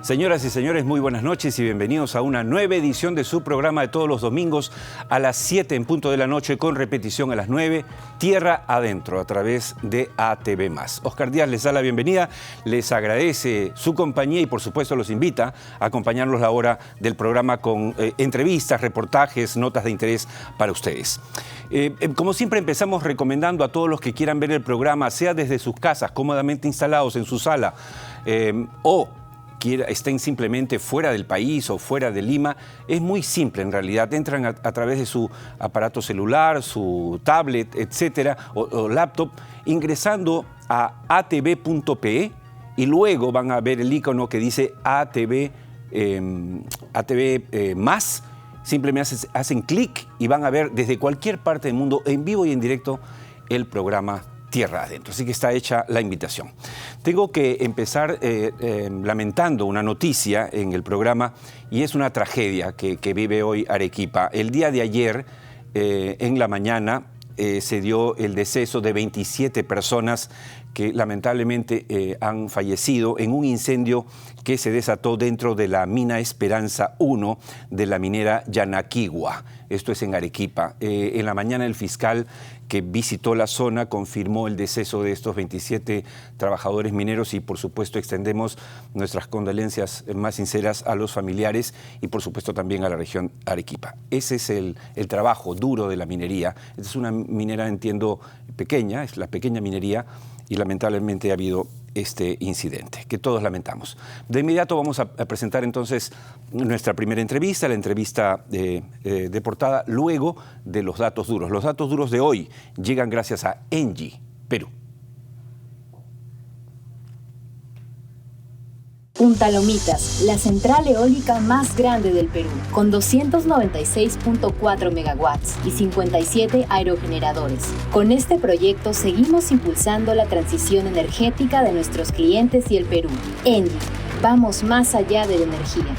Señoras y señores, muy buenas noches y bienvenidos a una nueva edición de su programa de todos los domingos a las 7 en punto de la noche, con repetición a las 9, Tierra Adentro, a través de ATV+. Oscar Díaz les da la bienvenida, les agradece su compañía y por supuesto los invita a acompañarnos a la hora del programa con entrevistas, reportajes, notas de interés para ustedes. Como siempre, empezamos recomendando a todos los que quieran ver el programa, sea desde sus casas, cómodamente instalados en su sala, o estén simplemente fuera del país o fuera de Lima. Es muy simple en realidad. Entran a través de su aparato celular, su tablet, etcétera, o laptop, ingresando a atv.pe y luego van a ver el icono que dice ATV más. Simplemente hacen clic y van a ver desde cualquier parte del mundo, en vivo y en directo, el programa Tierra Adentro. Así que está hecha la invitación. Tengo que empezar lamentando una noticia en el programa, y es una tragedia que vive hoy Arequipa. El día de ayer, en la mañana, se dio el deceso de 27 personas que lamentablemente han fallecido en un incendio que se desató dentro de la mina Esperanza 1 de la minera Yanaquigua. Esto es en Arequipa. En la mañana el fiscal que visitó la zona confirmó el deceso de estos 27 trabajadores mineros y por supuesto extendemos nuestras condolencias más sinceras a los familiares y por supuesto también a la región Arequipa. Ese es el trabajo duro de la minería. Esta es una minera, entiendo, pequeña, es la pequeña minería, y lamentablemente ha habido este incidente, que todos lamentamos. De inmediato vamos a presentar entonces nuestra primera entrevista, la entrevista de portada, luego de los datos duros. Los datos duros de hoy llegan gracias a ENGIE, Perú. Punta Lomitas, la central eólica más grande del Perú, con 296.4 megawatts y 57 aerogeneradores. Con este proyecto seguimos impulsando la transición energética de nuestros clientes y el Perú. ENGIE, vamos más allá de la energía.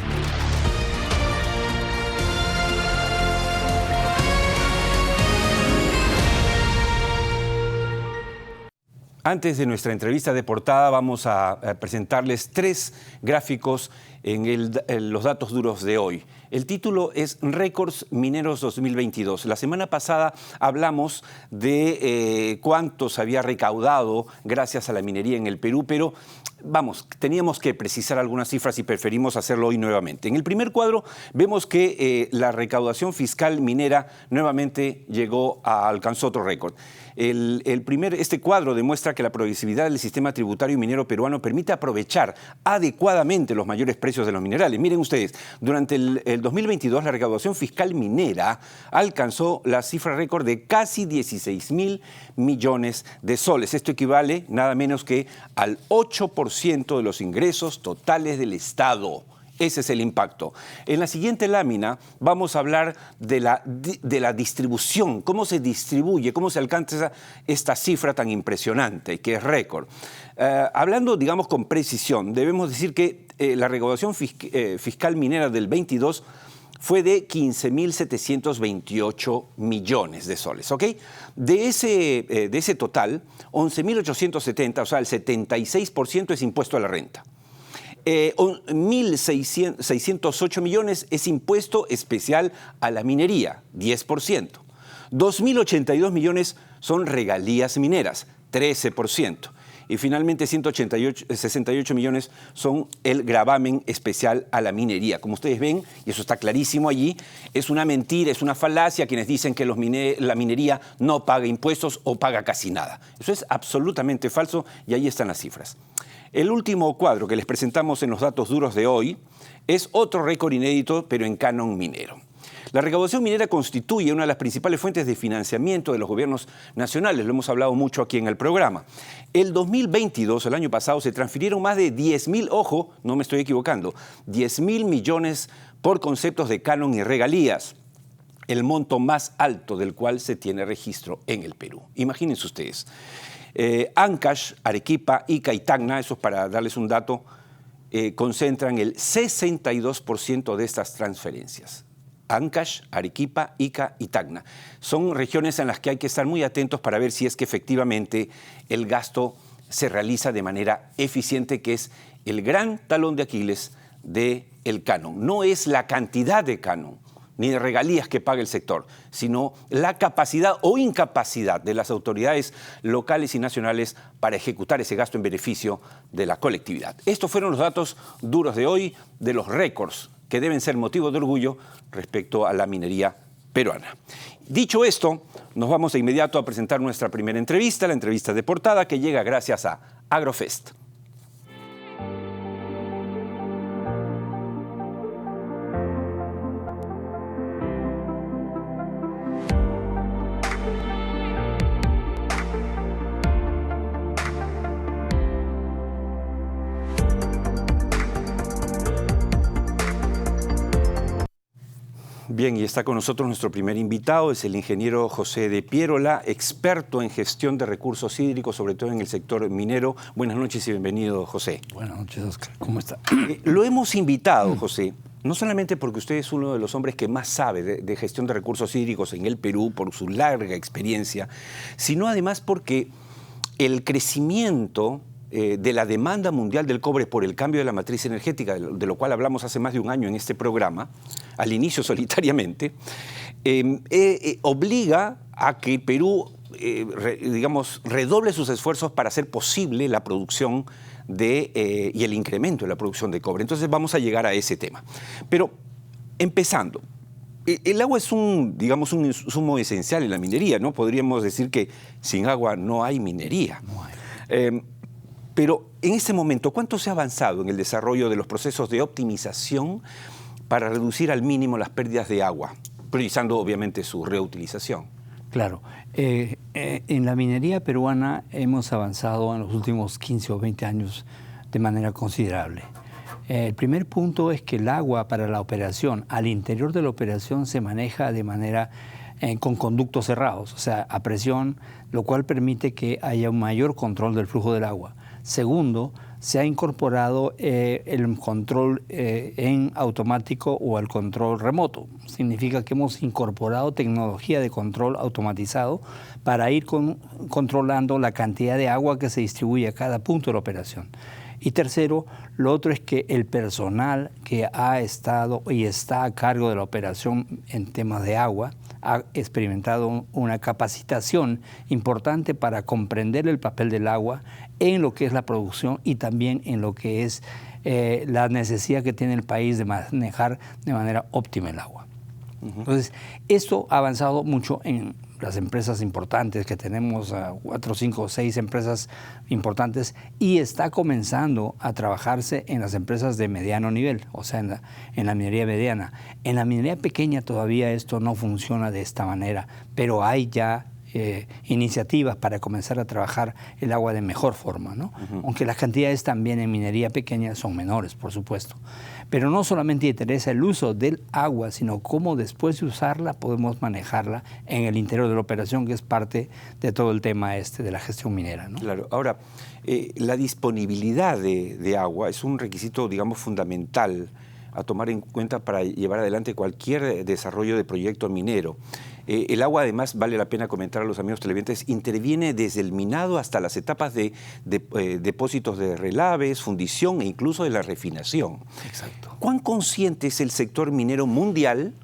Antes de nuestra entrevista de portada vamos a presentarles 3 gráficos en los datos duros de hoy. El título es Récords Mineros 2022. La semana pasada hablamos de cuánto se había recaudado gracias a la minería en el Perú, pero teníamos que precisar algunas cifras y preferimos hacerlo hoy nuevamente. En el primer cuadro vemos que la recaudación fiscal minera nuevamente alcanzó otro récord. Este cuadro demuestra que la progresividad del sistema tributario minero peruano permite aprovechar adecuadamente los mayores precios de los minerales. Miren ustedes, durante el 2022 la recaudación fiscal minera alcanzó la cifra récord de casi 16.000 millones de soles. Esto equivale nada menos que al 8% de los ingresos totales del Estado. Ese es el impacto. En la siguiente lámina vamos a hablar de la distribución, cómo se distribuye, cómo se alcanza esta cifra tan impresionante, que es récord. Hablando, digamos, con precisión, debemos decir que la recaudación fiscal minera del 22 fue de 15.728 millones de soles, ¿ok? De ese total, 11.870, o sea, el 76% es impuesto a la renta. 1.608 millones es impuesto especial a la minería, 10%. 2.082 millones son regalías mineras, 13%. Y finalmente 168 millones son el gravamen especial a la minería. Como ustedes ven, y eso está clarísimo allí, es una mentira, es una falacia quienes dicen que la minería no paga impuestos o paga casi nada. Eso es absolutamente falso y ahí están las cifras. El último cuadro que les presentamos en los datos duros de hoy es otro récord inédito, pero en canon minero. La recaudación minera constituye una de las principales fuentes de financiamiento de los gobiernos nacionales. Lo hemos hablado mucho aquí en el programa. El 2022, el año pasado, se transfirieron más de 10.000, ojo, no me estoy equivocando, 10.000 millones por conceptos de canon y regalías, el monto más alto del cual se tiene registro en el Perú. Imagínense ustedes. Ancash, Arequipa, Ica y Tacna, eso es para darles un dato, concentran el 62% de estas transferencias. Ancash, Arequipa, Ica y Tacna. Son regiones en las que hay que estar muy atentos para ver si es que efectivamente el gasto se realiza de manera eficiente, que es el gran talón de Aquiles del canon. No es la cantidad de canon ni de regalías que paga el sector, sino la capacidad o incapacidad de las autoridades locales y nacionales para ejecutar ese gasto en beneficio de la colectividad. Estos fueron los datos duros de hoy, de los récords que deben ser motivo de orgullo respecto a la minería peruana. Dicho esto, nos vamos de inmediato a presentar nuestra primera entrevista, la entrevista de portada, que llega gracias a Agrofest. Bien, y está con nosotros nuestro primer invitado, es el ingeniero José de Pierola, experto en gestión de recursos hídricos, sobre todo en el sector minero. Buenas noches y bienvenido, José. Buenas noches, Oscar. ¿Cómo está? Lo hemos invitado, José, no solamente porque usted es uno de los hombres que más sabe de gestión de recursos hídricos en el Perú, por su larga experiencia, sino además porque el crecimiento de la demanda mundial del cobre por el cambio de la matriz energética, de lo cual hablamos hace más de un año en este programa, al inicio solitariamente, obliga a que Perú, redoble sus esfuerzos para hacer posible la producción y el incremento de la producción de cobre. Entonces vamos a llegar a ese tema. Pero empezando, el agua es un insumo esencial en la minería, ¿no? Podríamos decir que sin agua no hay minería. No hay. Pero en este momento, ¿cuánto se ha avanzado en el desarrollo de los procesos de optimización para reducir al mínimo las pérdidas de agua, priorizando obviamente su reutilización? Claro. En la minería peruana hemos avanzado en los últimos 15 o 20 años de manera considerable. El primer punto es que el agua para la operación, al interior de la operación, se maneja de manera con conductos cerrados, o sea, a presión, lo cual permite que haya un mayor control del flujo del agua. Segundo, se ha incorporado el control en automático o el control remoto. Significa que hemos incorporado tecnología de control automatizado para ir controlando la cantidad de agua que se distribuye a cada punto de la operación. Y tercero, lo otro es que el personal que ha estado y está a cargo de la operación en temas de agua ha experimentado una capacitación importante para comprender el papel del agua en lo que es la producción y también en lo que es la necesidad que tiene el país de manejar de manera óptima el agua. Entonces, esto ha avanzado mucho en las empresas importantes que tenemos, 4, 5, 6 empresas importantes, y está comenzando a trabajarse en las empresas de mediano nivel, o sea, en la minería mediana. En la minería pequeña todavía esto no funciona de esta manera, pero hay ya iniciativas para comenzar a trabajar el agua de mejor forma, ¿no? Aunque las cantidades también en minería pequeña son menores, por supuesto. Pero no solamente interesa el uso del agua, sino cómo después de usarla podemos manejarla en el interior de la operación, que es parte de todo el tema de la gestión minera, ¿no? Claro. Ahora, la disponibilidad de agua es un requisito, digamos, fundamental a tomar en cuenta para llevar adelante cualquier desarrollo de proyecto minero. El agua, además, vale la pena comentar a los amigos televidentes, interviene desde el minado hasta las etapas de depósitos de relaves, fundición e incluso de la refinación. Exacto. ¿Cuán consciente es el sector minero mundial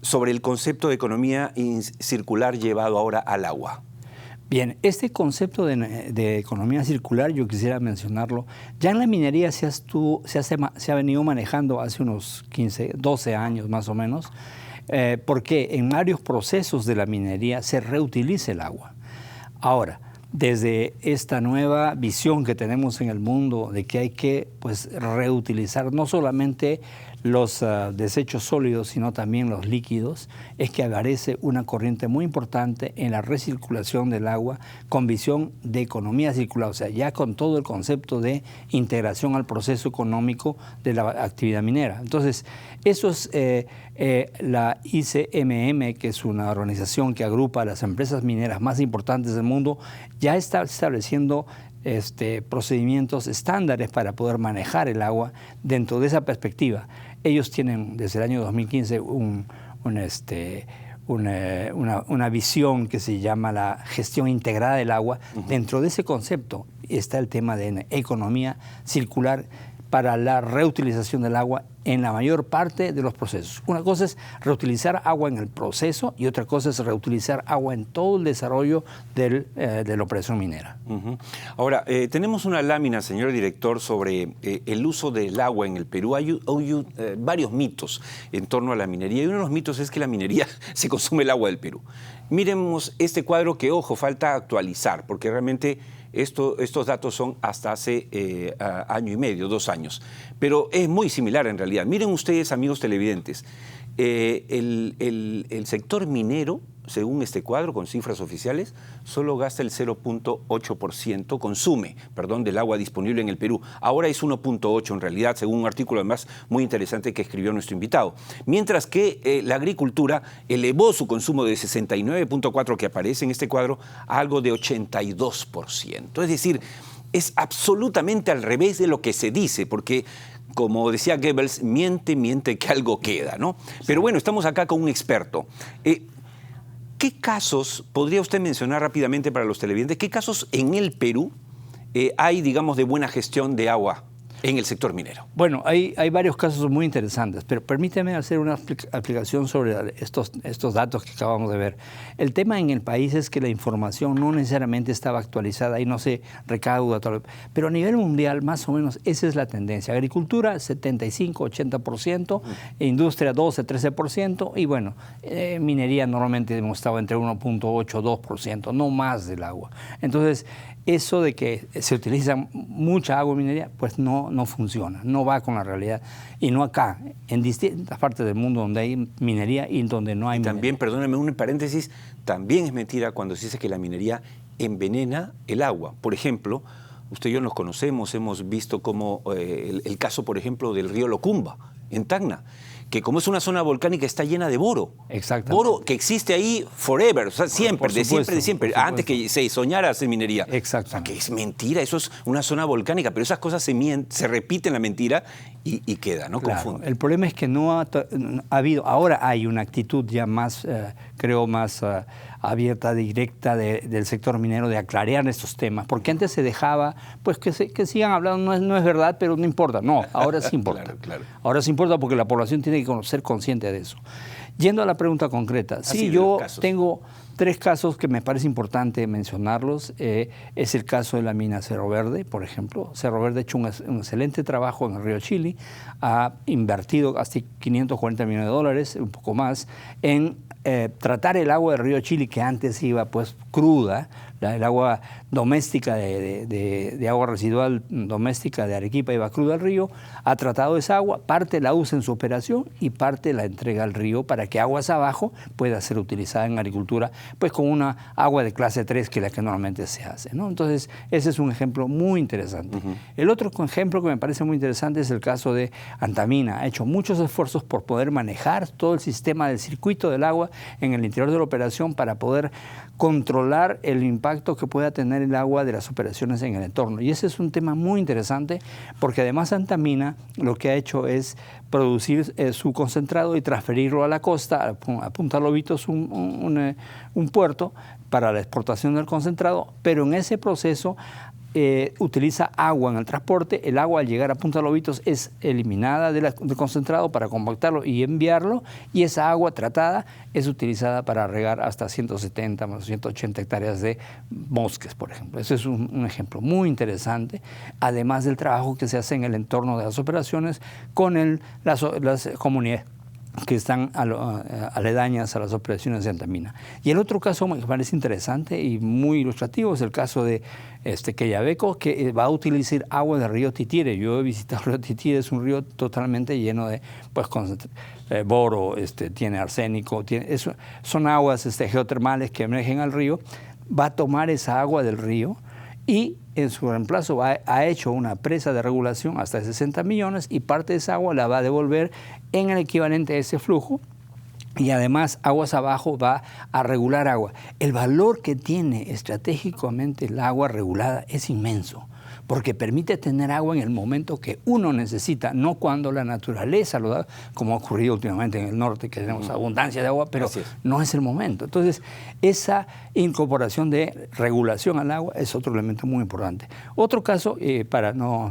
sobre el concepto de economía circular llevado ahora al agua? Bien, este concepto de economía circular, yo quisiera mencionarlo, ya en la minería se ha venido manejando hace unos 15, 12 años más o menos, porque en varios procesos de la minería se reutiliza el agua. Ahora, desde esta nueva visión que tenemos en el mundo de que hay que reutilizar no solamente los desechos sólidos, sino también los líquidos, es que aparece una corriente muy importante en la recirculación del agua con visión de economía circular, o sea, ya con todo el concepto de integración al proceso económico de la actividad minera. Entonces, eso es la ICMM, que es una organización que agrupa a las empresas mineras más importantes del mundo, ya está estableciendo procedimientos estándares para poder manejar el agua dentro de esa perspectiva. Ellos tienen desde el año 2015 una visión que se llama la gestión integrada del agua. Dentro de ese concepto está el tema de economía circular, para la reutilización del agua en la mayor parte de los procesos. Una cosa es reutilizar agua en el proceso y otra cosa es reutilizar agua en todo el desarrollo de la operación minera. Ahora, tenemos una lámina, señor director, sobre el uso del agua en el Perú. Hay varios mitos en torno a la minería y uno de los mitos es que la minería se consume el agua del Perú. Miremos este cuadro que, ojo, falta actualizar porque realmente estos datos son hasta hace año y medio, 2 años. Pero es muy similar en realidad. Miren ustedes, amigos televidentes, el sector minero, según este cuadro, con cifras oficiales, solo gasta el 0.8%, consume, del agua disponible en el Perú. Ahora es 1.8 en realidad, según un artículo además muy interesante que escribió nuestro invitado. Mientras que la agricultura elevó su consumo de 69.4 que aparece en este cuadro a algo de 82%. Es decir, es absolutamente al revés de lo que se dice, porque como decía Goebbels, miente que algo queda, ¿no? Pero bueno, estamos acá con un experto. ¿Qué casos, podría usted mencionar rápidamente para los televidentes, qué casos en el Perú hay, digamos, de buena gestión de agua en el sector minero? Bueno, hay varios casos muy interesantes, pero permíteme hacer una explicación sobre estos datos que acabamos de ver. El tema en el país es que la información no necesariamente estaba actualizada y no se recauda, pero a nivel mundial más o menos esa es la tendencia. Agricultura 75-80%, industria 12-13% y bueno, minería normalmente hemos estado entre 1.8-2%, no más del agua. Entonces, eso de que se utiliza mucha agua en minería, pues no funciona, no va con la realidad. Y no acá, en distintas partes del mundo donde hay minería y donde no hay minería. También, perdóneme un paréntesis, también es mentira cuando se dice que la minería envenena el agua. Por ejemplo, usted y yo nos conocemos, hemos visto como el caso, por ejemplo, del río Locumba, en Tacna, que como es una zona volcánica está llena de boro. Exactamente. Boro que existe ahí forever, o sea, siempre, de siempre, antes que se soñara hacer minería. Exactamente. O sea, que es mentira, eso es una zona volcánica, pero esas cosas se repiten la mentira y queda, ¿no? Claro, Confunde. el problema es que no ha habido, ahora hay una actitud ya más, creo, más abierta, directa del sector minero de aclarar estos temas, porque antes se dejaba, pues que sigan hablando, no es verdad, pero no importa. No, ahora sí importa. Claro. Ahora sí importa porque la población tiene que ser consciente de eso. Yendo a la pregunta concreta, sí, yo tengo 3 casos que me parece importante mencionarlos. Es el caso de la mina Cerro Verde, por ejemplo. Cerro Verde ha hecho un excelente trabajo en el río Chili, ha invertido hasta $540 millones, un poco más, en tratar el agua del río Chili, que antes iba pues cruda, el agua doméstica de agua residual doméstica de Arequipa iba cruda al río, ha tratado esa agua, parte la usa en su operación y parte la entrega al río para que aguas abajo pueda ser utilizada en agricultura, pues con una agua de clase 3 que es la que normalmente se hace, ¿no? Entonces, ese es un ejemplo muy interesante. El otro ejemplo que me parece muy interesante es el caso de Antamina. Ha hecho muchos esfuerzos por poder manejar todo el sistema del circuito del agua en el interior de la operación para poder controlar el impacto que pueda tener el agua de las operaciones en el entorno. Y ese es un tema muy interesante porque además Antamina lo que ha hecho es producir su concentrado y transferirlo a la costa, a Punta Lobitos, un puerto para la exportación del concentrado, pero en ese proceso utiliza agua en el transporte. El agua al llegar a Punta Lobitos es eliminada del concentrado para compactarlo y enviarlo, y esa agua tratada es utilizada para regar hasta 170 o 180 hectáreas de bosques, por ejemplo. Ese es un ejemplo muy interesante, además del trabajo que se hace en el entorno de las operaciones con las comunidades que están aledañas a las operaciones de Antamina. Y el otro caso que me parece interesante y muy ilustrativo es el caso de Quellaveco, que va a utilizar agua del río Titire. Yo he visitado el río Titire, es un río totalmente lleno de boro, tiene arsénico, son aguas geotermales que emergen al río. Va a tomar esa agua del río y en su reemplazo ha hecho una presa de regulación hasta de 60 millones y parte de esa agua la va a devolver en el equivalente a ese flujo, y además aguas abajo va a regular agua. El valor que tiene estratégicamente el agua regulada es inmenso, porque permite tener agua en el momento que uno necesita, no cuando la naturaleza lo da, como ha ocurrido últimamente en el norte, que tenemos abundancia de agua, pero no es el momento. Entonces, esa incorporación de regulación al agua es otro elemento muy importante. Otro caso, para no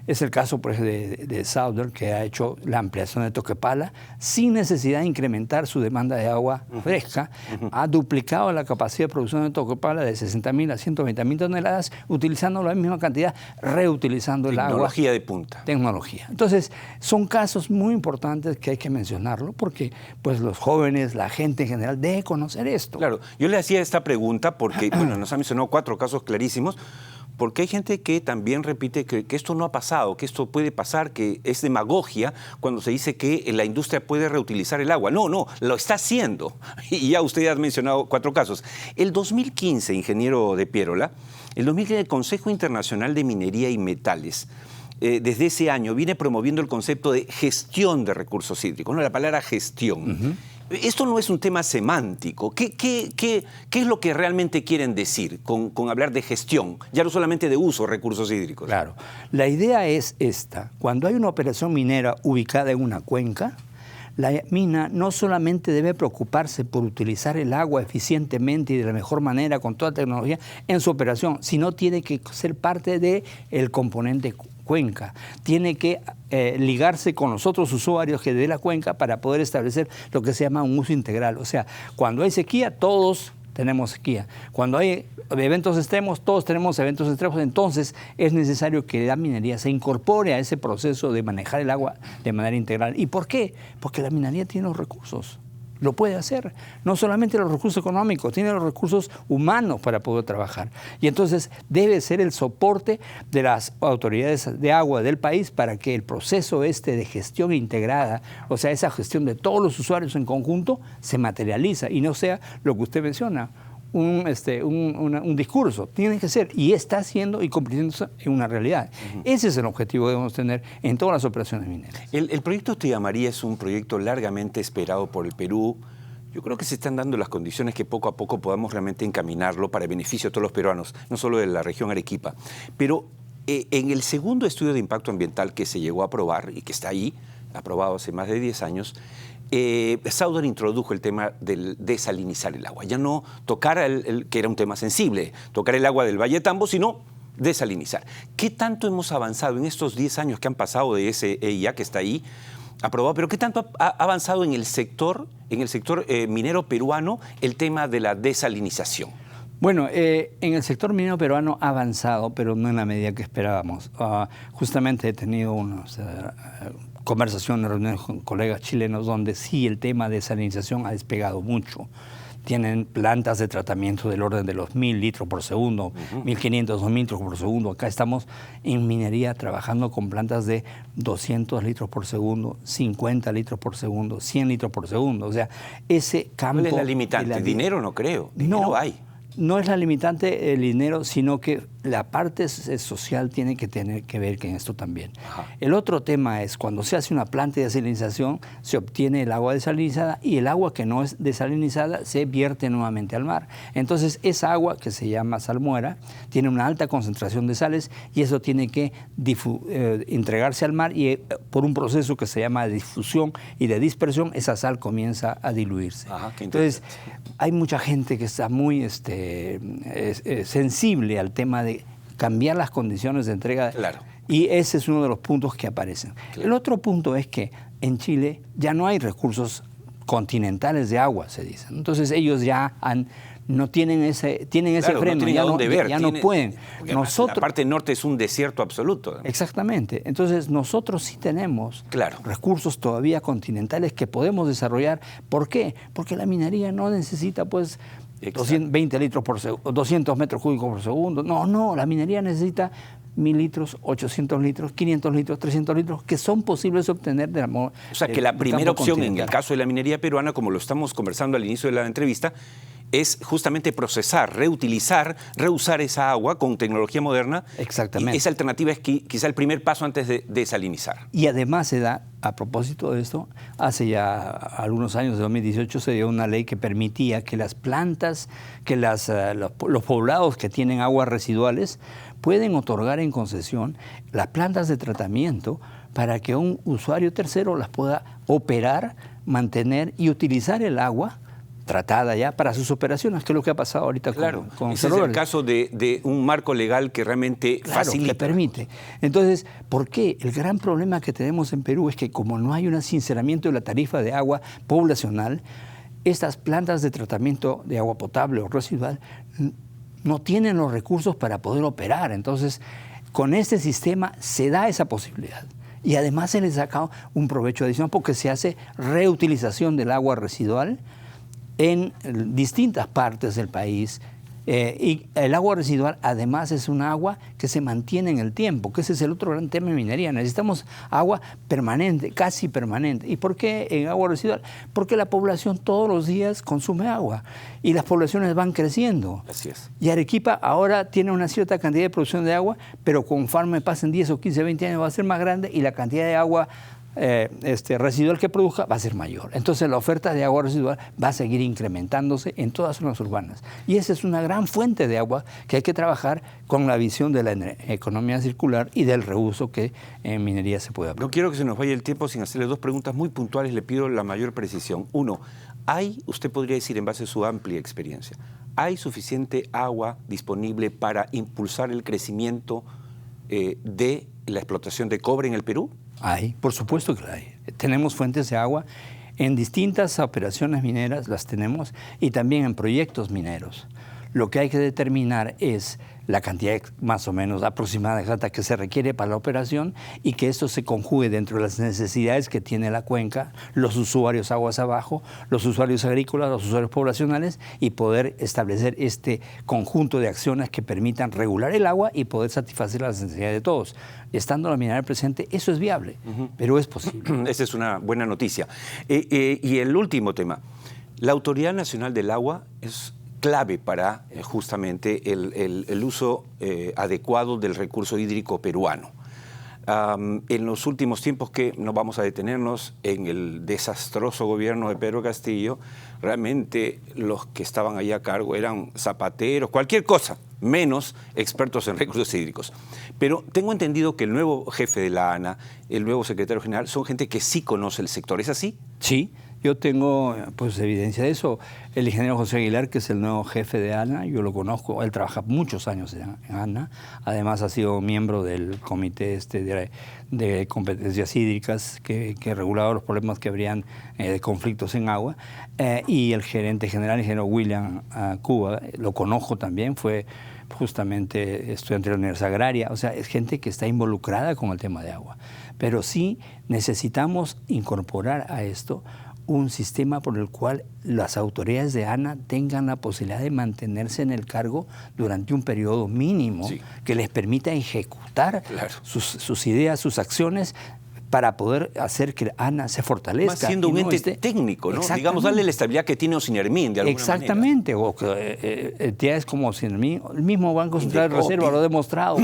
Es el caso, por ejemplo, de Southern, que ha hecho la ampliación de Toquepala sin necesidad de incrementar su demanda de agua fresca. Ha duplicado la capacidad de producción de Toquepala de 60.000 a 120.000 toneladas, utilizando la misma cantidad, reutilizando el agua. Tecnología de punta. Tecnología. Entonces, son casos muy importantes que hay que mencionarlo porque pues, los jóvenes, la gente en general, debe conocer esto. Claro, yo le hacía esta pregunta porque, bueno, nos ha mencionado 4 casos clarísimos, porque hay gente que también repite que esto no ha pasado, que esto puede pasar, que es demagogia cuando se dice que la industria puede reutilizar el agua. No, lo está haciendo. Y ya usted ha mencionado 4 casos. El 2015, ingeniero de Pierola, el 2015 el Consejo Internacional de Minería y Metales, desde ese año viene promoviendo el concepto de gestión de recursos hídricos, ¿no? La palabra gestión. Esto no es un tema semántico. ¿Qué es lo que realmente quieren decir con hablar de gestión? Ya no solamente de uso de recursos hídricos. Claro. La idea es esta. Cuando hay una operación minera ubicada en una cuenca, la mina no solamente debe preocuparse por utilizar el agua eficientemente y de la mejor manera con toda tecnología en su operación, sino tiene que ser parte del componente cuenca. Tiene que ligarse con los otros usuarios que de la cuenca para poder establecer lo que se llama un uso integral. O sea, cuando hay sequía, todos tenemos sequía. Cuando hay eventos extremos, todos tenemos eventos extremos. Entonces, es necesario que la minería se incorpore a ese proceso de manejar el agua de manera integral. ¿Y por qué? Porque la minería tiene los recursos. Lo puede hacer. No solamente los recursos económicos, tiene los recursos humanos para poder trabajar. Y entonces debe ser el soporte de las autoridades de agua del país para que el proceso de gestión integrada, o sea, esa gestión de todos los usuarios en conjunto, se materializa y no sea lo que usted menciona, un discurso. Tiene que ser, y está haciendo y convirtiéndose en una realidad. Ese es el objetivo que debemos tener en todas las operaciones mineras. El proyecto Tía María es un proyecto largamente esperado por el Perú. Yo creo que se están dando las condiciones que poco a poco podamos realmente encaminarlo para beneficio de todos los peruanos, no solo de la región Arequipa. Pero en el segundo estudio de impacto ambiental que se llegó a aprobar y que está ahí, aprobado hace más de 10 años, Southern introdujo el tema del desalinizar el agua. Ya no tocar, que era un tema sensible, tocar el agua del Valle de Tambo, sino desalinizar. ¿Qué tanto hemos avanzado en estos 10 años que han pasado de ese EIA que está ahí aprobado? Pero ¿qué tanto ha avanzado en el sector minero peruano el tema de la desalinización? Bueno, en el sector minero peruano ha avanzado, pero no en la medida que esperábamos. Justamente he tenido unas conversaciones, reuniones con colegas chilenos donde sí el tema de desalinización ha despegado mucho. Tienen plantas de tratamiento del orden de los 1.000 litros por segundo, 1.500, 2.000 litros por segundo. Acá estamos en minería trabajando con plantas de 200 litros por segundo, 50 litros por segundo, 100 litros por segundo. O sea, ese campo... ¿Cuál es la limitante? Dinero no creo. Dinero hay. No es la limitante el dinero, sino que la parte social tiene que tener que ver con esto también. Ajá. El otro tema es cuando se hace una planta de desalinización, se obtiene el agua desalinizada y el agua que no es desalinizada se vierte nuevamente al mar. Entonces, esa agua que se llama salmuera tiene una alta concentración de sales y eso tiene que entregarse al mar y por un proceso que se llama de difusión y de dispersión, esa sal comienza a diluirse. Ajá, entonces, hay mucha gente que está muy sensible al tema de cambiar las condiciones de entrega. Claro. Y ese es uno de los puntos que aparecen. Claro. El otro punto es que en Chile ya no hay recursos continentales de agua, se dice. Entonces ellos ya no tienen ese freno, no ya no pueden. Nosotros, la parte norte es un desierto absoluto. Exactamente. Entonces nosotros sí tenemos recursos todavía continentales que podemos desarrollar. ¿Por qué? Porque la minería no necesita 220 litros por segundo, 200 metros cúbicos por segundo. No, la minería necesita 1.000 litros, 800 litros, 500 litros, 300 litros, que son posibles de obtener de la... O sea, que la primera opción en el caso de la minería peruana, como lo estamos conversando al inicio de la entrevista, es justamente procesar, reutilizar, reusar esa agua con tecnología moderna. Exactamente. Y esa alternativa es quizá el primer paso antes de desalinizar. Y además se da, a propósito de esto, hace ya algunos años, de 2018, se dio una ley que permitía que las plantas, que los poblados que tienen aguas residuales pueden otorgar en concesión las plantas de tratamiento para que un usuario tercero las pueda operar, mantener y utilizar el agua tratada ya para sus operaciones, que es lo que ha pasado ahorita claro, con ese es el caso de un marco legal que realmente facilita. Que permite. Entonces, ¿por qué? El gran problema que tenemos en Perú es que como no hay un sinceramiento de la tarifa de agua poblacional, estas plantas de tratamiento de agua potable o residual no tienen los recursos para poder operar. Entonces, con este sistema se da esa posibilidad. Y además se le saca un provecho adicional porque se hace reutilización del agua residual en distintas partes del país. Y el agua residual además es un agua que se mantiene en el tiempo, que ese es el otro gran tema de minería. Necesitamos agua permanente, casi permanente. ¿Y por qué en agua residual? Porque la población todos los días consume agua y las poblaciones van creciendo. Así es. Y Arequipa ahora tiene una cierta cantidad de producción de agua, pero conforme pasen 10 o 15, 20 años va a ser más grande y la cantidad de agua residual que produzca va a ser mayor. Entonces la oferta de agua residual va a seguir incrementándose en todas las zonas urbanas. Y esa es una gran fuente de agua que hay que trabajar con la visión de la economía circular y del reuso que en minería se puede aplicar. No quiero que se nos vaya el tiempo sin hacerle dos preguntas muy puntuales. Le pido la mayor precisión. Uno, usted podría decir en base a su amplia experiencia, ¿hay suficiente agua disponible para impulsar el crecimiento de la explotación de cobre en el Perú? Hay, por supuesto que la hay. Tenemos fuentes de agua en distintas operaciones mineras, las tenemos, y también en proyectos mineros. Lo que hay que determinar es la cantidad más o menos aproximada exacta que se requiere para la operación y que esto se conjugue dentro de las necesidades que tiene la cuenca, los usuarios aguas abajo, los usuarios agrícolas, los usuarios poblacionales y poder establecer este conjunto de acciones que permitan regular el agua y poder satisfacer las necesidades de todos. Estando la minería presente, eso es viable, pero es posible. Esa es una buena noticia. Y el último tema, la Autoridad Nacional del Agua es clave para justamente el uso adecuado del recurso hídrico peruano. En los últimos tiempos, que no vamos a detenernos en el desastroso gobierno de Pedro Castillo, realmente los que estaban allá a cargo eran zapateros, cualquier cosa, menos expertos en recursos hídricos. Pero tengo entendido que el nuevo jefe de la ANA, el nuevo secretario general, son gente que sí conoce el sector. ¿Es así? Sí. Yo tengo pues evidencia de eso. El ingeniero José Aguilar, que es el nuevo jefe de ANA, yo lo conozco, él trabaja muchos años en ANA, además ha sido miembro del comité de competencias hídricas que regulaba los problemas que habrían de conflictos en agua, y el gerente general, el ingeniero William Cuba, lo conozco también, fue justamente estudiante de la Universidad Agraria, o sea, es gente que está involucrada con el tema de agua. Pero sí necesitamos incorporar a esto un sistema por el cual las autoridades de ANA tengan la posibilidad de mantenerse en el cargo durante un periodo mínimo que les permita ejecutar sus ideas, sus acciones, para poder hacer que ANA se fortalezca. Más siendo un ente técnico, ¿no? Digamos, darle la estabilidad que tiene Ocinermin, de alguna manera. O que entidades como Ocinermin, el mismo Banco Central de Reserva lo ha demostrado,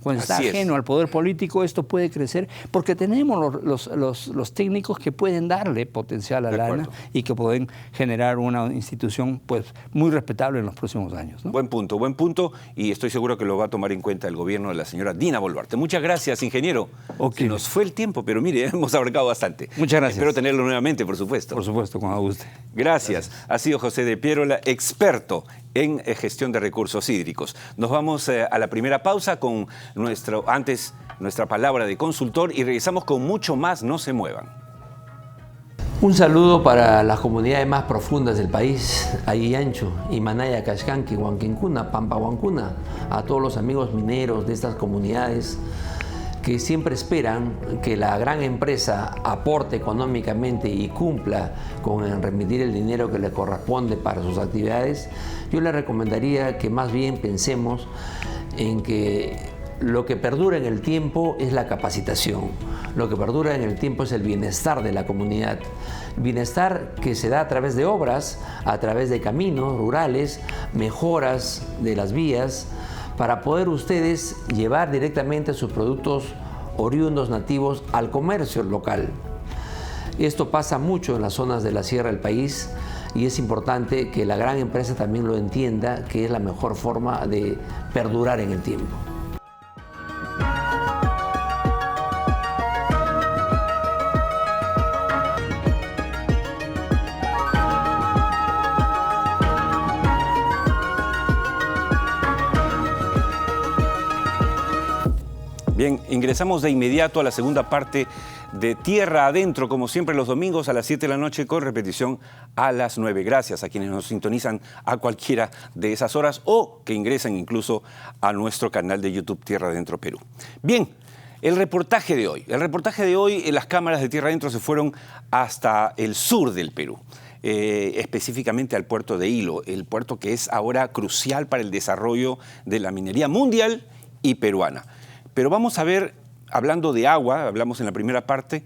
cuando está ajeno al poder político, esto puede crecer, porque tenemos los técnicos que pueden darle potencial a la ANA y que pueden generar una institución pues muy respetable en los próximos años, ¿no? Buen punto, y estoy seguro que lo va a tomar en cuenta el gobierno de la señora Dina Boluarte. Muchas gracias, ingeniero. Se nos fue el tiempo, pero mire, hemos abarcado bastante. Muchas gracias. Espero tenerlo nuevamente, por supuesto. Por supuesto, cuando guste. Gracias. Ha sido José de Pierola, experto en gestión de recursos hídricos. Nos vamos a la primera pausa con nuestra palabra de consultor y regresamos con mucho más. No se muevan. Un saludo para las comunidades más profundas del país, Aguillancho, Imanaya, Caxcanqui, Huanquincuna, Pampa Huancuna, a todos los amigos mineros de estas comunidades que siempre esperan que la gran empresa aporte económicamente y cumpla con remitir el dinero que le corresponde para sus actividades. Yo le recomendaría que más bien pensemos en que lo que perdura en el tiempo es la capacitación, lo que perdura en el tiempo es el bienestar de la comunidad. Bienestar que se da a través de obras, a través de caminos rurales, mejoras de las vías, para poder ustedes llevar directamente sus productos oriundos nativos al comercio local. Esto pasa mucho en las zonas de la sierra del país y es importante que la gran empresa también lo entienda, que es la mejor forma de perdurar en el tiempo. Bien, ingresamos de inmediato a la segunda parte de Tierra Adentro, como siempre los domingos a las 7 de la noche, con repetición a las 9. Gracias a quienes nos sintonizan a cualquiera de esas horas o que ingresan incluso a nuestro canal de YouTube Tierra Adentro Perú. Bien, el reportaje de hoy. Las cámaras de Tierra Adentro se fueron hasta el sur del Perú. Específicamente al puerto de Hilo, el puerto que es ahora crucial para el desarrollo de la minería mundial y peruana. Pero vamos a ver, hablando de agua, hablamos en la primera parte,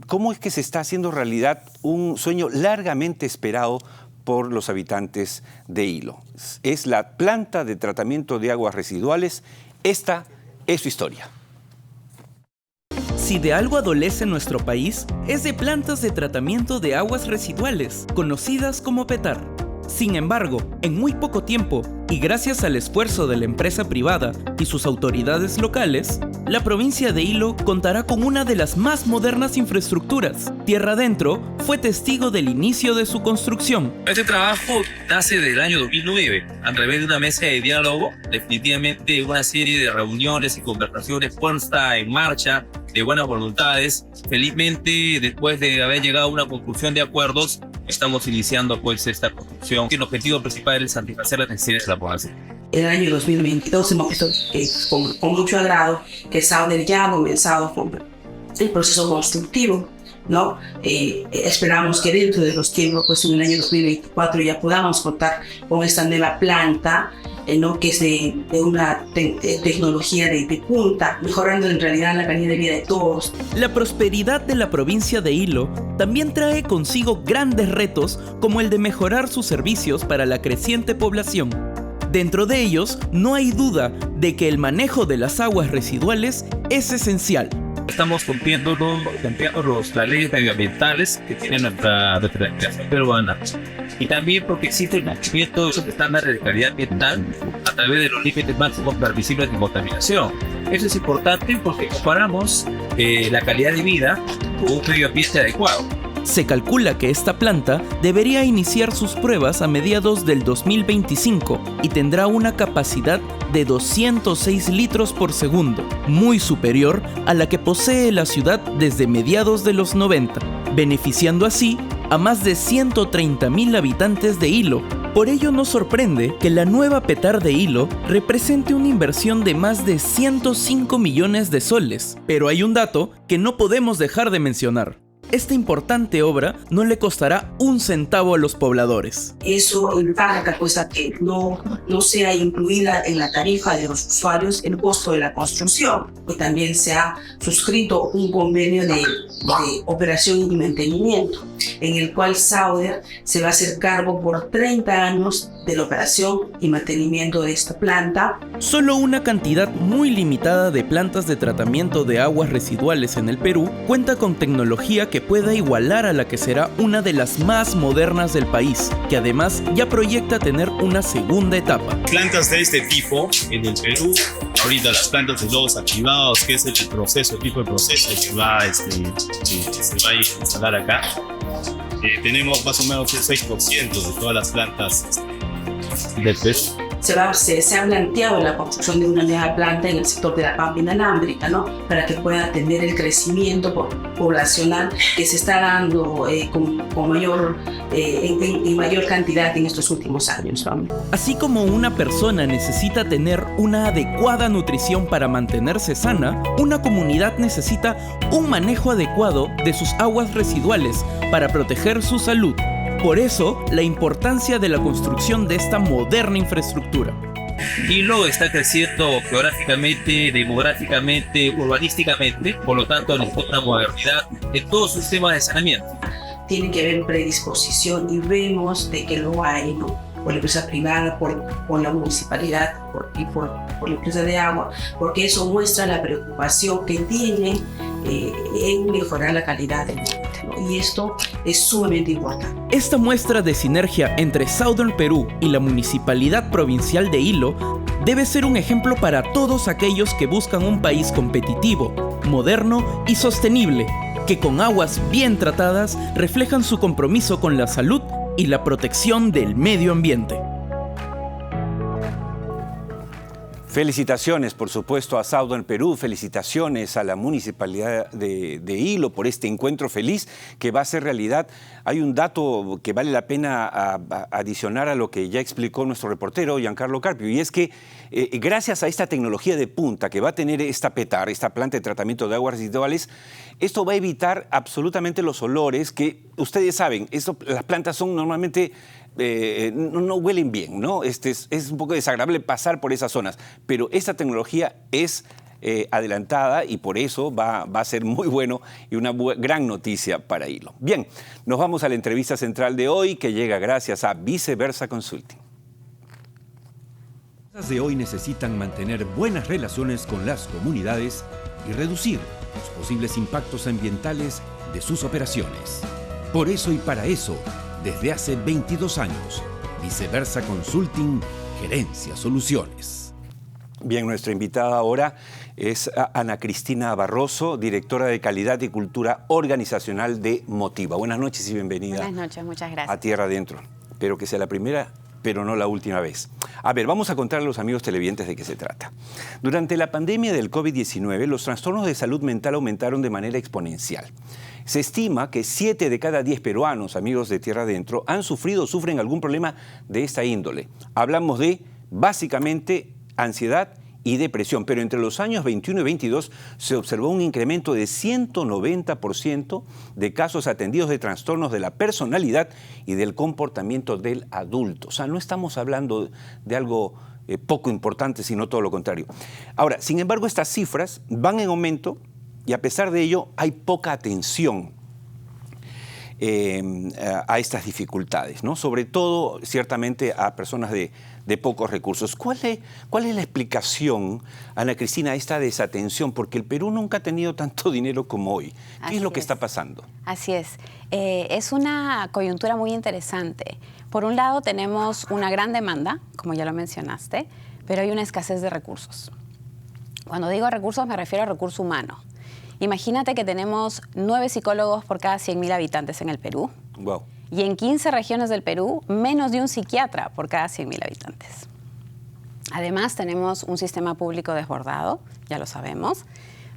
cómo es que se está haciendo realidad un sueño largamente esperado por los habitantes de Hilo. Es la planta de tratamiento de aguas residuales. Esta es su historia. Si de algo adolece nuestro país, es de plantas de tratamiento de aguas residuales, conocidas como PETAR. Sin embargo, en muy poco tiempo, y gracias al esfuerzo de la empresa privada y sus autoridades locales, la provincia de Hilo contará con una de las más modernas infraestructuras. Tierra Adentro fue testigo del inicio de su construcción. Este trabajo nace del año 2009, a través de una mesa de diálogo. Definitivamente una serie de reuniones y conversaciones puesta en marcha de buenas voluntades. Felizmente, después de haber llegado a una conclusión de acuerdos, estamos iniciando pues esta construcción. El objetivo principal es satisfacer las necesidades de la población. En el año 2022 hemos visto con mucho agrado que Sauder ya ha comenzado con el proceso constructivo, ¿no? Esperamos que dentro de los tiempos, pues en el año 2024 ya podamos contar con esta nueva planta, ¿no? Que es de una tecnología de punta, mejorando en realidad la calidad de vida de todos. La prosperidad de la provincia de Hilo también trae consigo grandes retos, como el de mejorar sus servicios para la creciente población. Dentro de ellos, no hay duda de que el manejo de las aguas residuales es esencial. Estamos cumpliendo las leyes medioambientales que tiene nuestra legislación peruana. Y también porque existe el cumplimiento de esos estándares de calidad ambiental a través de los límites máximos permisibles de contaminación. Eso es importante porque comparamos la calidad de vida con un medio ambiente adecuado. Se calcula que esta planta debería iniciar sus pruebas a mediados del 2025 y tendrá una capacidad de 206 litros por segundo, muy superior a la que posee la ciudad desde mediados de los 90, beneficiando así a más de 130.000 habitantes de Hilo. Por ello no sorprende que la nueva PETAR de Hilo represente una inversión de más de 105 millones de soles. Pero hay un dato que no podemos dejar de mencionar. Esta importante obra no le costará un centavo a los pobladores. Eso impacta pues a que no sea incluida en la tarifa de los usuarios el costo de la construcción. Y también se ha suscrito un convenio de operación y mantenimiento, en el cual Sauder se va a hacer cargo por 30 años de la operación y mantenimiento de esta planta. Solo una cantidad muy limitada de plantas de tratamiento de aguas residuales en el Perú cuenta con tecnología que pueda igualar a la que será una de las más modernas del país, que además ya proyecta tener una segunda etapa. Plantas de este tipo en el Perú, ahorita las plantas de lodos activados, que es el tipo de proceso que se va a instalar acá, tenemos más o menos el 6% de todas las plantas del Perú. Se ha planteado la construcción de una nueva planta en el sector de la pampa inalámbrica, ¿no? Para que pueda atender el crecimiento poblacional que se está dando en mayor cantidad en estos últimos años, ¿no? Así como una persona necesita tener una adecuada nutrición para mantenerse sana, una comunidad necesita un manejo adecuado de sus aguas residuales para proteger su salud. Por eso, la importancia de la construcción de esta moderna infraestructura. Hilo está creciendo geográficamente, demográficamente, urbanísticamente, por lo tanto necesita modernidad en todo su sistema de saneamiento. Tiene que haber predisposición y vemos de que lo hay, ¿no? Por la empresa privada, por la municipalidad, por la empresa de agua, porque eso muestra la preocupación que tienen en mejorar la calidad del ambiente, ¿no? Y esto es sumamente importante. Esta muestra de sinergia entre Southern Perú y la Municipalidad Provincial de Hilo debe ser un ejemplo para todos aquellos que buscan un país competitivo, moderno y sostenible, que con aguas bien tratadas reflejan su compromiso con la salud y la protección del medio ambiente. Felicitaciones, por supuesto, a Southern Perú, felicitaciones a la Municipalidad de Hilo por este encuentro feliz que va a ser realidad. Hay un dato que vale la pena adicionar a lo que ya explicó nuestro reportero Giancarlo Carpio, y es que gracias a esta tecnología de punta que va a tener esta PETAR, esta planta de tratamiento de aguas residuales, esto va a evitar absolutamente los olores que ustedes saben, las plantas son normalmente... no huelen bien, ¿no? Es un poco desagradable pasar por esas zonas, pero esta tecnología es adelantada y por eso va a ser muy bueno y una gran noticia para Hilo. Bien, nos vamos a la entrevista central de hoy que llega gracias a Viceversa Consulting. Las empresas de hoy necesitan mantener buenas relaciones con las comunidades y reducir los posibles impactos ambientales de sus operaciones. Por eso y para eso, desde hace 22 años, Viceversa Consulting gerencia soluciones. Bien, nuestra invitada ahora es Ana Cristina Barroso, directora de Calidad y Cultura Organizacional de Motiva. Buenas noches y bienvenida. Buenas noches, muchas gracias. A Tierra Adentro. Espero que sea la primera, pero no la última vez. A ver, vamos a contar a los amigos televidentes de qué se trata. Durante la pandemia del COVID-19, los trastornos de salud mental aumentaron de manera exponencial. Se estima que 7 de cada 10 peruanos, amigos de Tierra Adentro, han sufrido o sufren algún problema de esta índole. Hablamos de, básicamente, ansiedad y depresión, pero entre los años 21 y 22 se observó un incremento de 190% de casos atendidos de trastornos de la personalidad y del comportamiento del adulto. O sea, no estamos hablando de algo poco importante, sino todo lo contrario. Ahora, sin embargo, estas cifras van en aumento y a pesar de ello hay poca atención a estas dificultades, ¿no? Sobre todo, ciertamente, a personas de pocos recursos. ¿Cuál es la explicación, Ana Cristina, a esta desatención? Porque el Perú nunca ha tenido tanto dinero como hoy. ¿Qué es lo que está pasando? Así es. Es una coyuntura muy interesante. Por un lado, tenemos una gran demanda, como ya lo mencionaste, pero hay una escasez de recursos. Cuando digo recursos, me refiero a recurso humano. Imagínate que tenemos 9 psicólogos por cada 100.000 habitantes en el Perú. Wow. Y en 15 regiones del Perú, menos de un psiquiatra por cada 100.000 habitantes. Además, tenemos un sistema público desbordado, ya lo sabemos,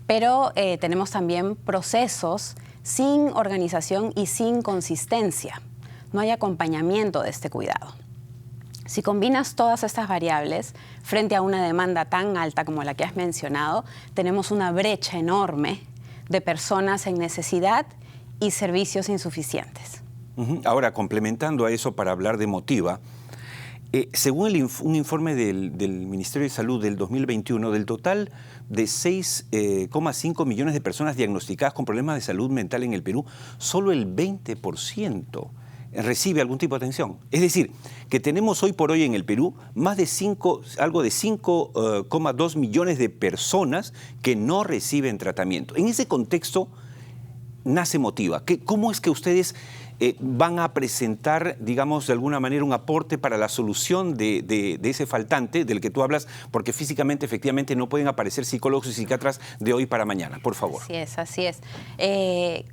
pero tenemos también procesos sin organización y sin consistencia. No hay acompañamiento de este cuidado. Si combinas todas estas variables frente a una demanda tan alta como la que has mencionado, tenemos una brecha enorme de personas en necesidad y servicios insuficientes. Ahora, complementando a eso para hablar de Motiva, según un informe del Ministerio de Salud del 2021, del total de 6,5 millones de personas diagnosticadas con problemas de salud mental en el Perú, solo el 20% recibe algún tipo de atención. Es decir, que tenemos hoy por hoy en el Perú algo de 5,2 millones de personas que no reciben tratamiento. En ese contexto nace Motiva. ¿Cómo es que ustedes van a presentar, digamos, de alguna manera un aporte para la solución de ese faltante del que tú hablas? Porque físicamente, efectivamente, no pueden aparecer psicólogos y psiquiatras de hoy para mañana. Por favor. Así es, así es.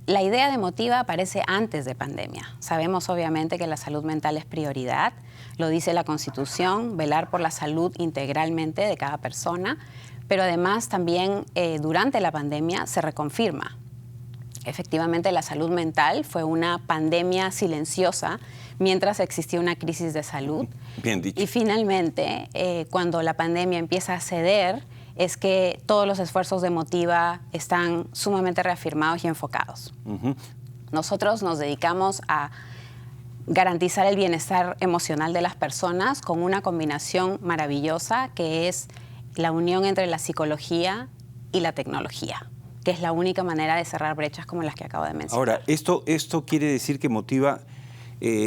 La idea de Motiva aparece antes de pandemia. Sabemos, obviamente, que la salud mental es prioridad. Lo dice la Constitución, velar por la salud integralmente de cada persona. Pero además, también, durante la pandemia, se reconfirma. Efectivamente, la salud mental fue una pandemia silenciosa mientras existía una crisis de salud. Bien dicho. Y finalmente, cuando la pandemia empieza a ceder, es que todos los esfuerzos de Motiva están sumamente reafirmados y enfocados. Nosotros nos dedicamos a garantizar el bienestar emocional de las personas con una combinación maravillosa que es la unión entre la psicología y la tecnología, que es la única manera de cerrar brechas como las que acabo de mencionar. Ahora, esto quiere decir que Motiva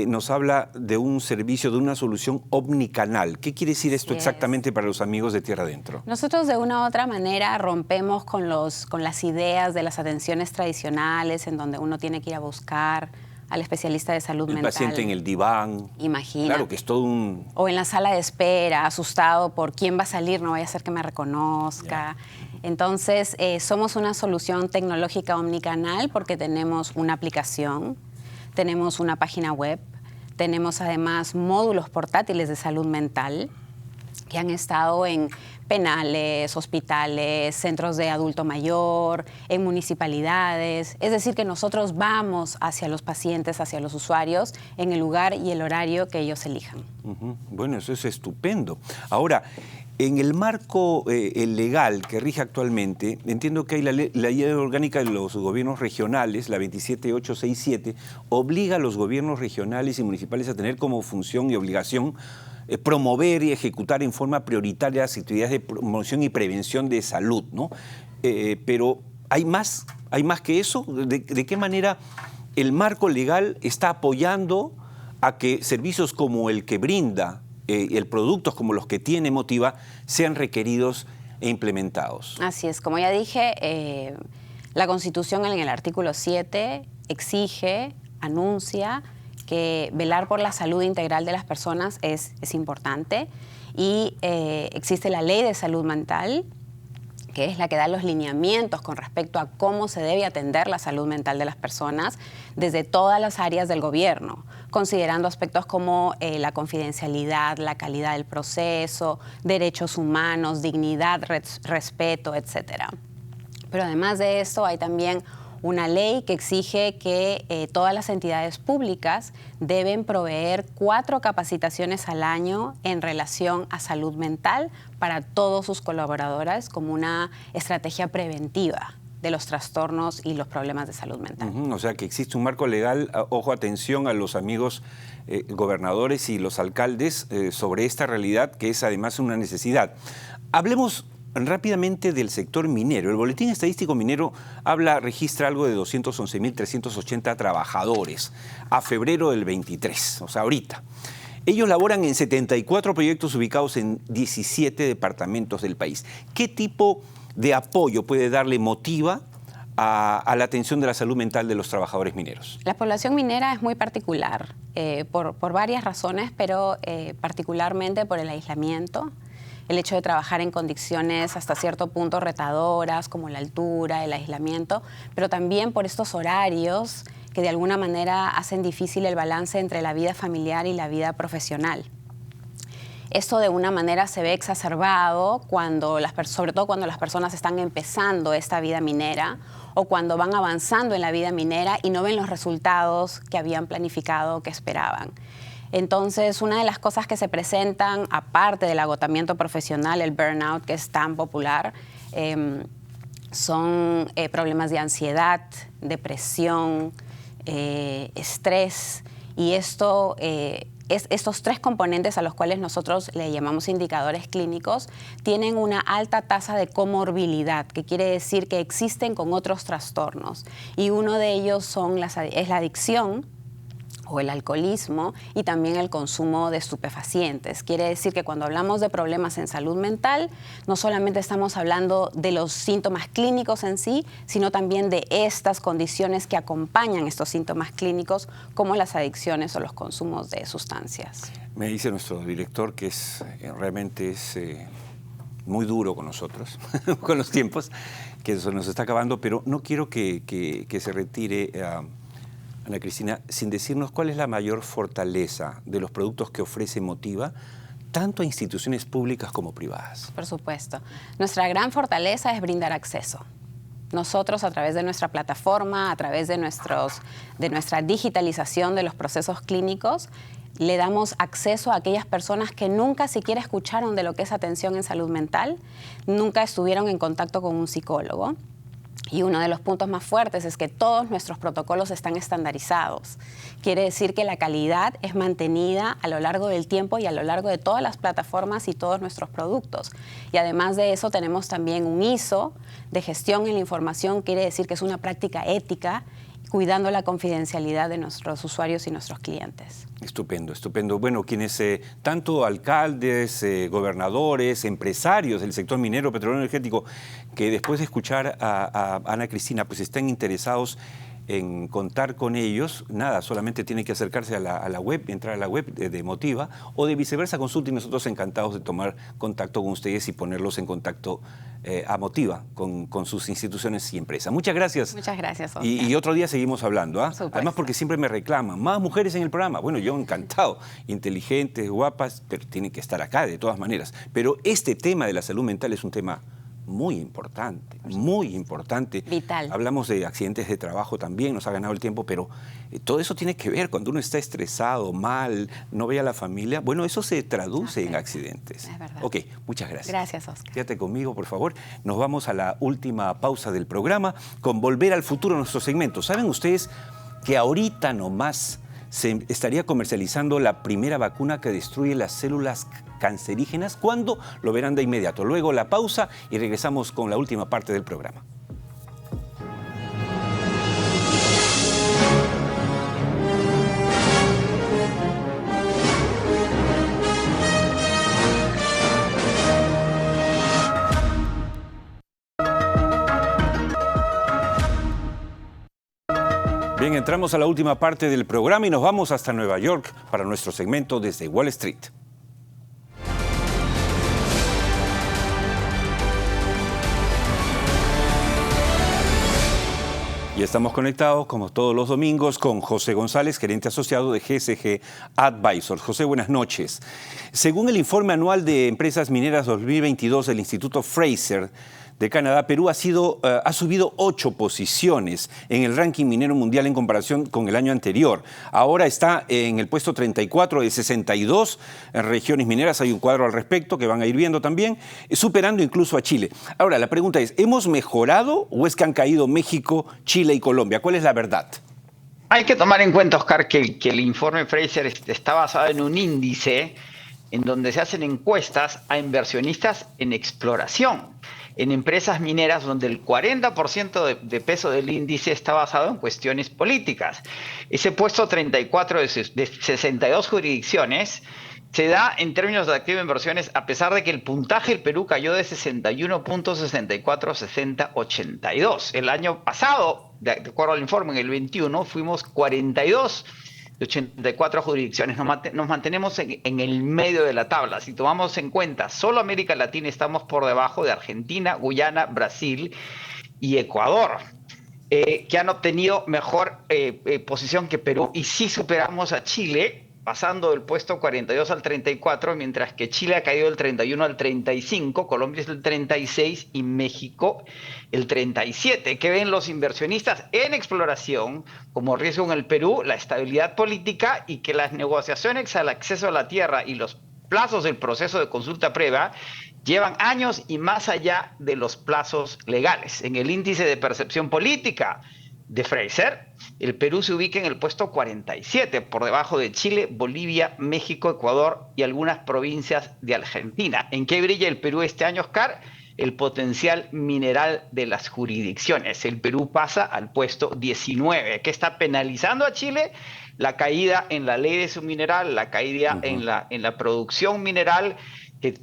nos habla de un servicio, de una solución omnicanal. ¿Qué quiere decir esto exactamente para los amigos de Tierra Adentro? Nosotros de una u otra manera rompemos con las ideas de las atenciones tradicionales en donde uno tiene que ir a buscar al especialista de salud mental. El paciente en el diván. Imagina. Claro que es todo un... O en la sala de espera, asustado por quién va a salir, no vaya a ser que me reconozca. Entonces, somos una solución tecnológica omnicanal porque tenemos una aplicación, tenemos una página web, tenemos además módulos portátiles de salud mental que han estado en penales, hospitales, centros de adulto mayor, en municipalidades. Es decir, que nosotros vamos hacia los pacientes, hacia los usuarios, en el lugar y el horario que ellos elijan. Bueno, eso es estupendo. Ahora, en el marco legal que rige actualmente, entiendo que hay la ley orgánica de los gobiernos regionales, la 27867, obliga a los gobiernos regionales y municipales a tener como función y obligación promover y ejecutar en forma prioritaria las actividades de promoción y prevención de salud, ¿no? Pero ¿hay más que eso? ¿De qué manera el marco legal está apoyando a que servicios como el que brinda productos como los que tiene Motiva sean requeridos e implementados? Así es, como ya dije, la Constitución en el artículo 7 exige, anuncia que velar por la salud integral de las personas es importante, y existe la Ley de Salud Mental, que es la que da los lineamientos con respecto a cómo se debe atender la salud mental de las personas desde todas las áreas del gobierno, considerando aspectos como la confidencialidad, la calidad del proceso, derechos humanos, dignidad, respeto, etc. Pero además de esto hay también una ley que exige que todas las entidades públicas deben proveer 4 capacitaciones al año en relación a salud mental para todos sus colaboradores como una estrategia preventiva de los trastornos y los problemas de salud mental. O sea que existe un marco legal, ojo, atención a los amigos gobernadores y los alcaldes sobre esta realidad que es además una necesidad. Hablemos rápidamente del sector minero. El Boletín Estadístico Minero registra algo de 211.380 trabajadores a febrero del 23, o sea, ahorita. Ellos laboran en 74 proyectos ubicados en 17 departamentos del país. ¿Qué tipo de apoyo puede darle Motiva a la atención de la salud mental de los trabajadores mineros? La población minera es muy particular por varias razones, pero particularmente por el aislamiento, el hecho de trabajar en condiciones hasta cierto punto retadoras, como la altura, el aislamiento, pero también por estos horarios que de alguna manera hacen difícil el balance entre la vida familiar y la vida profesional. Esto de una manera se ve exacerbado sobre todo cuando las personas están empezando esta vida minera o cuando van avanzando en la vida minera y no ven los resultados que habían planificado, que esperaban. Entonces, una de las cosas que se presentan, aparte del agotamiento profesional, el burnout, que es tan popular, son problemas de ansiedad, depresión, estrés, y estos 3 componentes a los cuales nosotros le llamamos indicadores clínicos tienen una alta tasa de comorbilidad, que quiere decir que existen con otros trastornos, y uno de ellos es la adicción o el alcoholismo, y también el consumo de estupefacientes. Quiere decir que cuando hablamos de problemas en salud mental, no solamente estamos hablando de los síntomas clínicos en sí, sino también de estas condiciones que acompañan estos síntomas clínicos, como las adicciones o los consumos de sustancias. Me dice nuestro director que realmente es muy duro con nosotros, con los tiempos, que eso nos está acabando, pero no quiero que se retire Ana Cristina, sin decirnos cuál es la mayor fortaleza de los productos que ofrece Motiva, tanto a instituciones públicas como privadas. Por supuesto. Nuestra gran fortaleza es brindar acceso. Nosotros, a través de nuestra plataforma, a través de nuestra digitalización de los procesos clínicos, le damos acceso a aquellas personas que nunca siquiera escucharon de lo que es atención en salud mental, nunca estuvieron en contacto con un psicólogo. Y uno de los puntos más fuertes es que todos nuestros protocolos están estandarizados. Quiere decir que la calidad es mantenida a lo largo del tiempo y a lo largo de todas las plataformas y todos nuestros productos. Y además de eso tenemos también un ISO de gestión en la información, quiere decir que es una práctica ética, cuidando la confidencialidad de nuestros usuarios y nuestros clientes. Estupendo, estupendo. Bueno, quienes tanto alcaldes, gobernadores, empresarios del sector minero, petrolero, energético, que después de escuchar a Ana Cristina, pues están interesados en contar con ellos, nada, solamente tienen que acercarse a la web, entrar a la web de Motiva, o de viceversa, consulten, nosotros encantados de tomar contacto con ustedes y ponerlos en contacto a Motiva con sus instituciones y empresas. Muchas gracias. Muchas gracias, Oscar. Y otro día seguimos hablando, ¿ah? Además porque siempre me reclaman, más mujeres en el programa. Bueno, yo encantado, inteligentes, guapas, pero tienen que estar acá de todas maneras. Pero este tema de la salud mental es un tema muy importante, muy importante. Vital. Hablamos de accidentes de trabajo también, nos ha ganado el tiempo, pero todo eso tiene que ver cuando uno está estresado, mal, no ve a la familia. Bueno, eso se traduce en accidentes. Es verdad. Ok, muchas gracias. Gracias, Oscar. Quédate conmigo, por favor. Nos vamos a la última pausa del programa con Volver al Futuro, nuestro segmento. ¿Saben ustedes que ahorita nomás se estaría comercializando la primera vacuna que destruye las células cancerígenas? ¿Cuándo? Lo verán de inmediato. Luego la pausa y regresamos con la última parte del programa. Bien, entramos a la última parte del programa y nos vamos hasta Nueva York para nuestro segmento desde Wall Street. Y estamos conectados, como todos los domingos, con José González, gerente asociado de GSG Advisors. José, buenas noches. Según el informe anual de Empresas Mineras 2022 del Instituto Fraser de Canadá, Perú ha subido 8 posiciones en el ranking minero mundial en comparación con el año anterior. Ahora está en el puesto 34 de 62 regiones mineras. Hay un cuadro al respecto que van a ir viendo también, superando incluso a Chile. Ahora, la pregunta es, ¿hemos mejorado o es que han caído México, Chile y Colombia? ¿Cuál es la verdad? Hay que tomar en cuenta, Oscar, que el informe Fraser está basado en un índice en donde se hacen encuestas a inversionistas en exploración, en empresas mineras donde el 40% de peso del índice está basado en cuestiones políticas. Ese puesto 34 de 62 jurisdicciones se da en términos de activo de inversiones a pesar de que el puntaje del Perú cayó de 61.64 a 60.82. El año pasado, de acuerdo al informe, en el 21 fuimos 42 de 84 jurisdicciones. Nos mantenemos en el medio de la tabla. Si tomamos en cuenta solo América Latina, estamos por debajo de Argentina, Guyana, Brasil y Ecuador, que han obtenido mejor posición que Perú, y sí superamos a Chile, pasando del puesto 42 al 34, mientras que Chile ha caído del 31 al 35, Colombia es el 36 y México el 37. ¿Qué ven los inversionistas en exploración como riesgo en el Perú? La estabilidad política y que las negociaciones al acceso a la tierra y los plazos del proceso de consulta previa llevan años y más allá de los plazos legales. En el índice de percepción política de Fraser, el Perú se ubica en el puesto 47, por debajo de Chile, Bolivia, México, Ecuador y algunas provincias de Argentina. ¿En qué brilla el Perú este año, Oscar? El potencial mineral de las jurisdicciones. El Perú pasa al puesto 19, que está penalizando a Chile la caída en la ley de su mineral, la caída en la producción mineral, que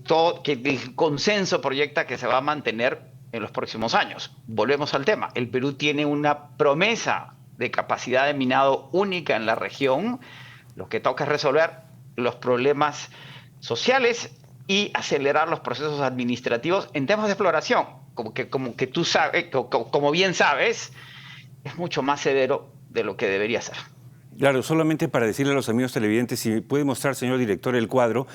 el consenso proyecta que se va a mantener en los próximos años. Volvemos al tema. El Perú tiene una promesa de capacidad de minado única en la región. Lo que toca es resolver los problemas sociales y acelerar los procesos administrativos en temas de exploración. Como que tú sabes, como bien sabes, es mucho más severo de lo que debería ser. Claro, solamente para decirle a los amigos televidentes, si puede mostrar, señor director, el cuadro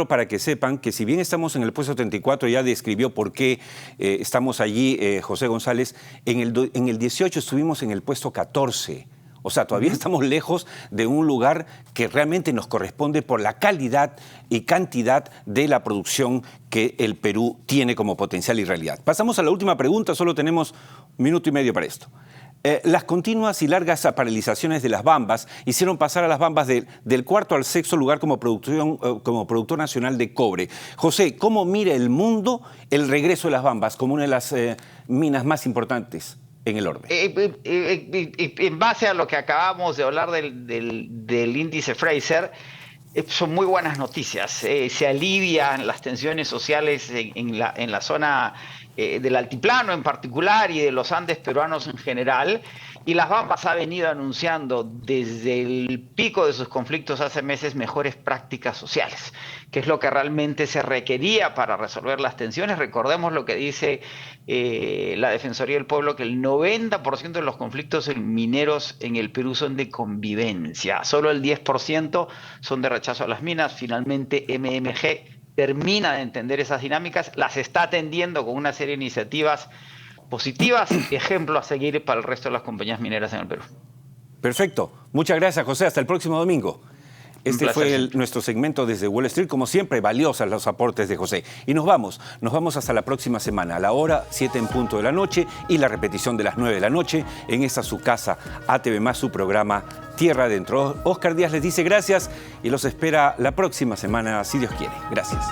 para que sepan que si bien estamos en el puesto 34, ya describió por qué estamos allí, José González, en el 18 estuvimos en el puesto 14. O sea, todavía estamos lejos de un lugar que realmente nos corresponde por la calidad y cantidad de la producción que el Perú tiene como potencial y realidad. Pasamos a la última pregunta, solo tenemos 1 minuto y medio para esto. Las continuas y largas paralizaciones de las Bambas hicieron pasar a las Bambas del cuarto al sexto lugar como productor nacional de cobre. José, ¿cómo mira el mundo el regreso de las Bambas como una de las minas más importantes en el orbe? En base a lo que acabamos de hablar del índice Fraser, son muy buenas noticias. Se alivian las tensiones sociales en la zona del altiplano en particular y de los Andes peruanos en general. Y las Bambas ha venido anunciando desde el pico de sus conflictos hace meses mejores prácticas sociales, que es lo que realmente se requería para resolver las tensiones. Recordemos lo que dice la Defensoría del Pueblo, que el 90% de los conflictos mineros en el Perú son de convivencia, solo el 10% son de rechazo a las minas. Finalmente MMG termina de entender esas dinámicas, las está atendiendo con una serie de iniciativas positivas, ejemplo a seguir para el resto de las compañías mineras en el Perú. Perfecto. Muchas gracias, José. Hasta el próximo domingo. Este fue nuestro segmento desde Wall Street. Como siempre, valiosos los aportes de José. Y nos vamos hasta la próxima semana, a la hora 7 en punto de la noche y la repetición de las 9 de la noche en esta su casa, ATV+, su programa Tierra Adentro. Oscar Díaz les dice gracias y los espera la próxima semana, si Dios quiere. Gracias.